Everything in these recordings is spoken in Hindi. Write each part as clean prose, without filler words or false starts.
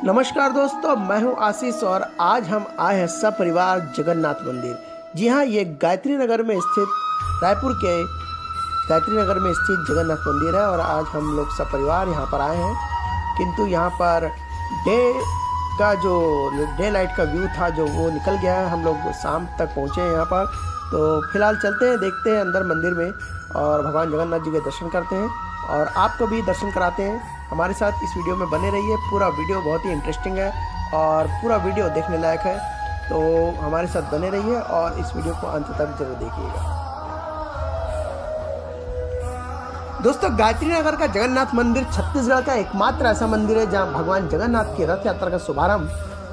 नमस्कार दोस्तों, मैं हूं आशीष और आज हम आए हैं सपरिवार जगन्नाथ मंदिर। जी हां, ये गायत्री नगर में स्थित रायपुर के गायत्री नगर में स्थित जगन्नाथ मंदिर है और आज हम लोग सपरिवार यहां पर आए हैं। किंतु यहां पर डे लाइट का व्यू था जो वो निकल गया है। हम लोग शाम तक पहुंचे हैं यहां पर, तो फिलहाल चलते हैं, देखते हैं अंदर मंदिर में और भगवान जगन्नाथ जी के दर्शन करते हैं और आपको भी दर्शन कराते हैं। हमारे साथ इस वीडियो में बने रहिए। पूरा वीडियो बहुत ही इंटरेस्टिंग है और पूरा वीडियो देखने लायक है, तो हमारे साथ बने रहिए और इस वीडियो को अंत तक जरूर देखिएगा। दोस्तों, गायत्री नगर का जगन्नाथ मंदिर छत्तीसगढ़ का एकमात्र ऐसा मंदिर है जहां भगवान जगन्नाथ की रथ यात्रा का शुभारंभ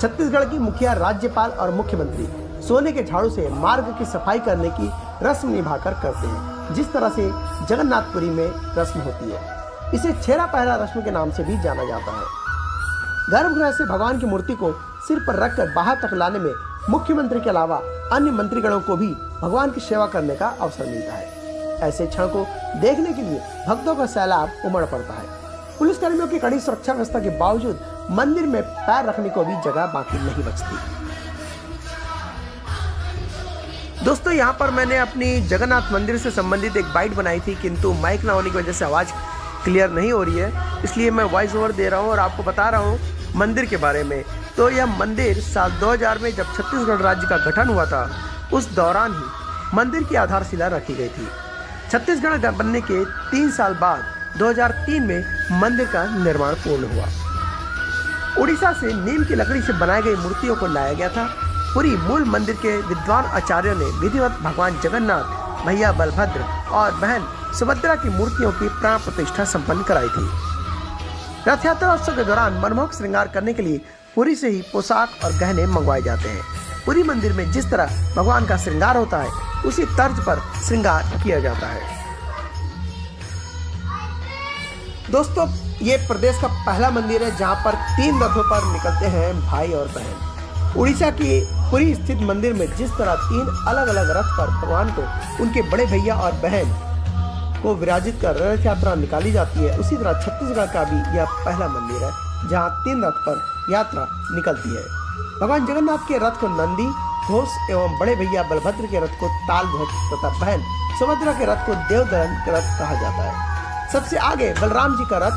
छत्तीसगढ़ की मुखिया, राज्यपाल और मुख्यमंत्री सोने के झाड़ू से मार्ग की सफाई करने की रस्म निभाकर करते हैं। जिस तरह से जगन्नाथपुरी में रस्म होती है, इसे छेरा पहरा रस्म के नाम से भी जाना जाता है। गर्भगृह से भगवान की मूर्ति को सिर पर रखकर बाहर तक लाने में मुख्यमंत्री के अलावा अन्य मंत्रीगणों को भी भगवान की सेवा करने का अवसर मिलता है। ऐसे क्षण को देखने के लिए भक्तों का सैलाब उमड़ पड़ता है। पुलिसकर्मियों की कड़ी सुरक्षा व्यवस्था के बावजूद मंदिर में पैर रखने को भी जगह बाकी नहीं बचती। दोस्तों, यहाँ पर मैंने अपनी जगन्नाथ मंदिर से संबंधित एक बाइट बनाई थी, किंतु माइक ना होने की वजह से आवाज़ क्लियर नहीं हो रही है, इसलिए मैं वॉइस ओवर दे रहा हूँ और आपको बता रहा हूँ मंदिर के बारे में। तो यह मंदिर साल 2000 में जब छत्तीसगढ़ राज्य का गठन हुआ था, उस दौरान ही मंदिर की आधारशिला रखी गई थी। छत्तीसगढ़ बनने के 3 साल बाद 2003 में मंदिर का निर्माण पूर्ण हुआ। उड़ीसा से नीम की लकड़ी से बनाई गई मूर्तियों को लाया गया था। पूरी मूल मंदिर के विद्वान आचार्यों ने विधिवत भगवान जगन्नाथ, भैया बलभद्र और बहन सुभद्रा की मूर्तियों की प्राण प्रतिष्ठा संपन्न कराई थी। रथ यात्रा उत्सव के दौरान मनमोहक श्रृंगार करने के लिए पुरी से ही पोशाक और गहने मंगवाए जाते हैं। पुरी मंदिर में जिस तरह भगवान का श्रृंगार होता है, उसी तर्ज पर श्रृंगार किया जाता है। दोस्तों, ये प्रदेश का पहला मंदिर है जहां पर 3 रथों पर निकलते हैं भाई और बहन। उड़ीसा की पुरी स्थित मंदिर में जिस तरह 3 अलग अलग रथ पर भगवान को उनके बड़े भैया और बहन को विराजित कर रथ यात्रा निकाली जाती है, उसी तरह छत्तीसगढ़ का भी यह पहला मंदिर है जहां 3 रथ पर यात्रा निकलती है। भगवान जगन्नाथ के रथ को नंदी घोष एवं बड़े भैया बलभद्र के रथ को तालध्वज तथा बहन सुभद्रा के रथ को देवदलन का रथ कहा जाता है। सबसे आगे बलराम जी का रथ,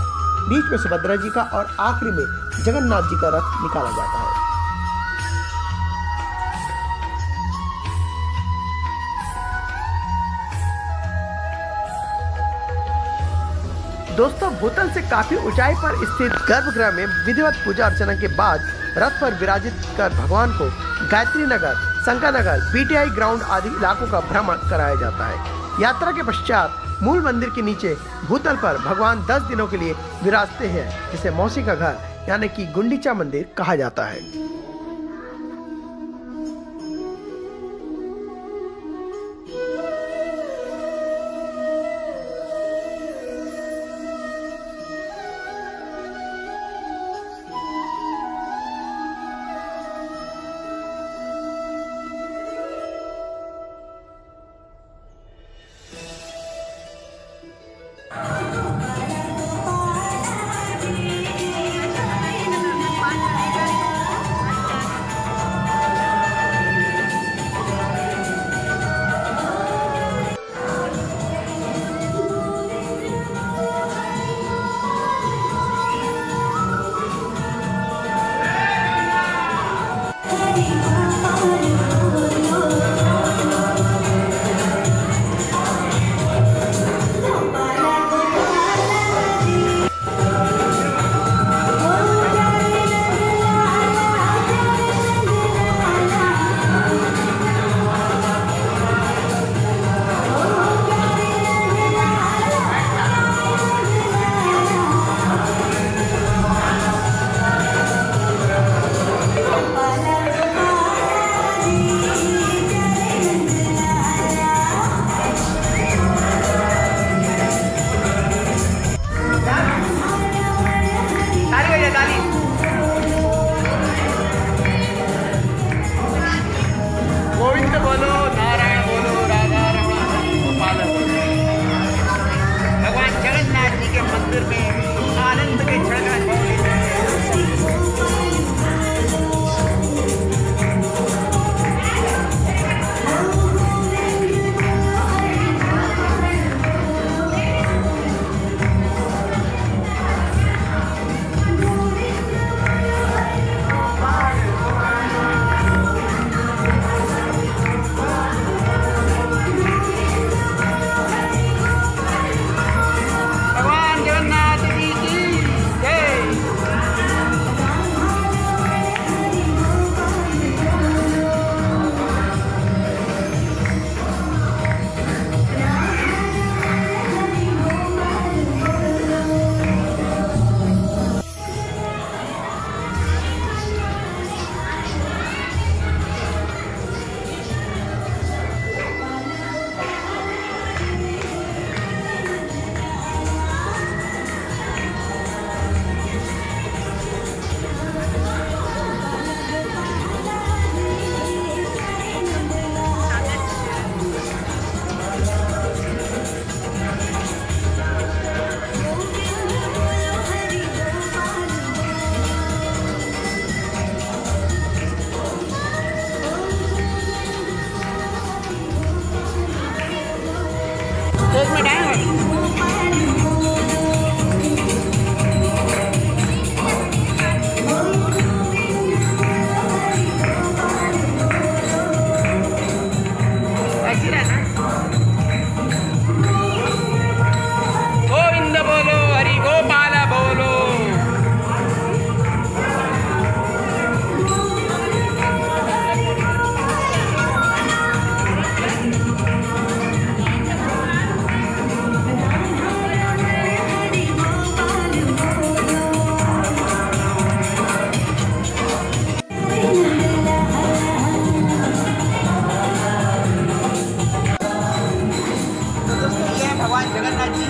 बीच में सुभद्रा जी का और आखिरी में जगन्नाथ जी का रथ निकाला जाता है। दोस्तों, भूतल से काफी ऊंचाई पर स्थित गर्भगृह में विधिवत पूजा अर्चना के बाद रथ पर विराजित कर भगवान को गायत्री नगर, शंकर नगर, पीटीआई ग्राउंड आदि इलाकों का भ्रमण कराया जाता है। यात्रा के पश्चात मूल मंदिर के नीचे भूतल पर भगवान 10 दिनों के लिए विराजते हैं, जिसे मौसी का घर यानी कि गुंडीचा मंदिर कहा जाता है। गोविंद बोलो, हरि गोपाल बोलो। भगवान जगन्नाथ जी।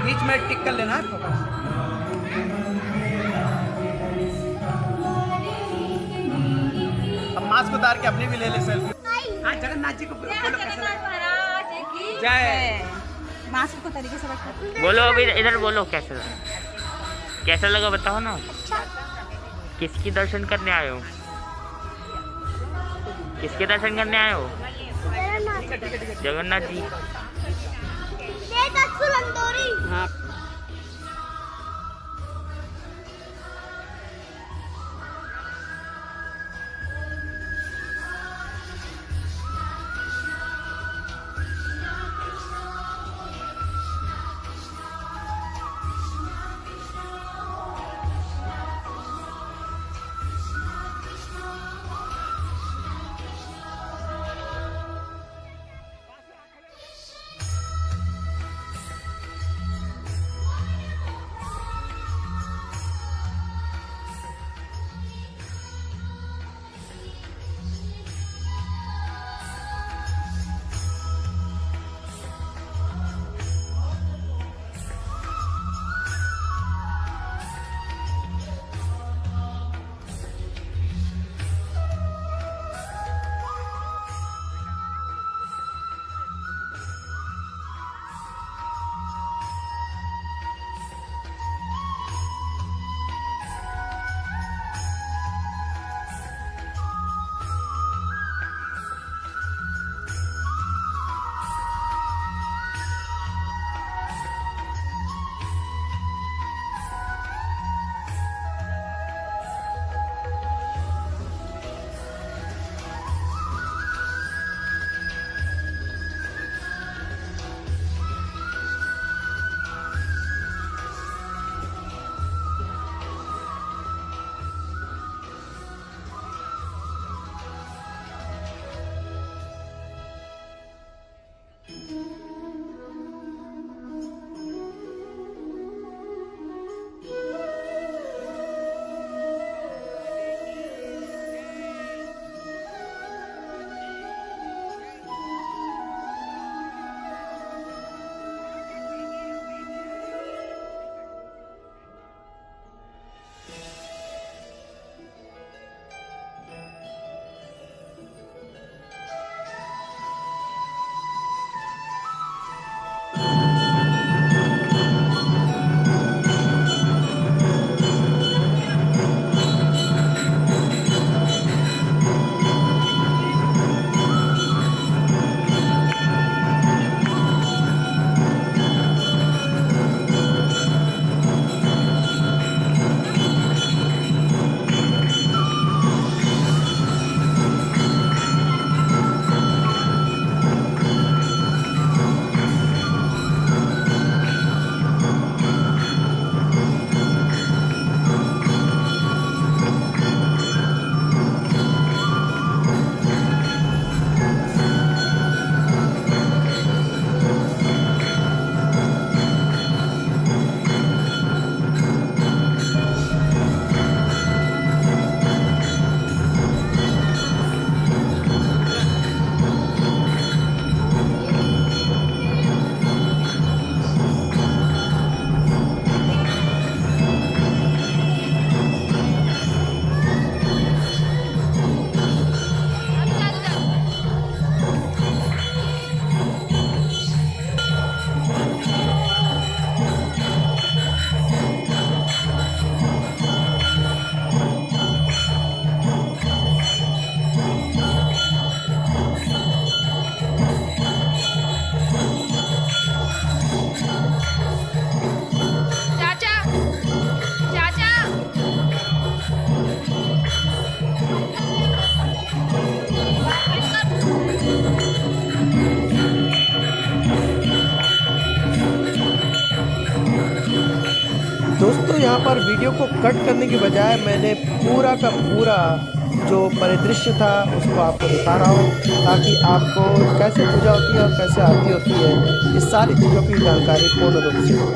बीच में टिक कर लेना है फोकस। अब मास्क उतार के अपनी भी ले ले सेल्फी। हाँ, जगन्नाथ जी को बोलो कैसा लगा? जय। मास्क को तरीके से रखो। बोलो अभी इधर बोलो, कैसा लगा बताओ ना। किसकी दर्शन करने आए हो? किसके दर्शन करने आए हो? जगन्नाथ जी। हाँ। पर वीडियो को कट करने के बजाय मैंने पूरा का पूरा जो परिदृश्य था उसको आपको दिखा रहा हूँ, ताकि आपको कैसे पूजा होती है और कैसे आरती होती है इस सारी चीज़ों की जानकारी पूर्ण रूप से हो।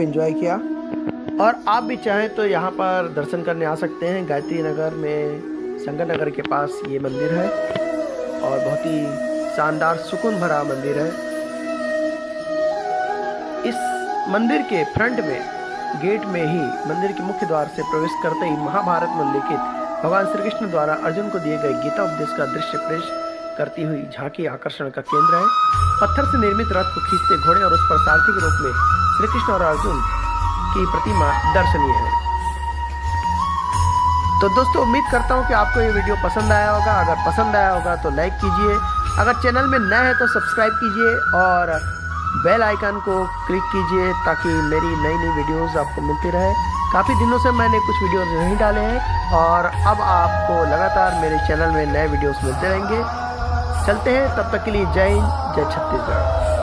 एंजॉय किया। और आप भी चाहें तो यहाँ पर दर्शन करने आ सकते हैं। गायत्री नगर में संगम नगर के पास ये मंदिर है और बहुत ही शानदार सुकून भरा मंदिर है। इस मंदिर के फ्रंट में गेट में ही मंदिर के मुख्य द्वार से प्रवेश करते ही महाभारत में उल्लेखित भगवान श्री कृष्ण द्वारा अर्जुन को दिए गए गीता उपदेश का दृश्य पेश करती हुई झांकी आकर्षण का केंद्र है। पत्थर से निर्मित रथ को खींचते घोड़े और उस पर सारथी के रूप में श्री कृष्ण और अर्जुन की प्रतिमा दर्शनीय है। तो दोस्तों उम्मीद करता हूँ कि आपको ये वीडियो पसंद आया होगा। अगर पसंद आया होगा तो लाइक कीजिए, अगर चैनल में नए हैं तो सब्सक्राइब कीजिए और बेल आइकन को क्लिक कीजिए ताकि मेरी नई नई वीडियोस आपको मिलती रहे। काफ़ी दिनों से मैंने कुछ वीडियोस नहीं डाले हैं और अब आपको लगातार मेरे चैनल में नए वीडियोस मिलते रहेंगे। चलते हैं, तब तक के लिए जय हिंद, जय छत्तीसगढ़।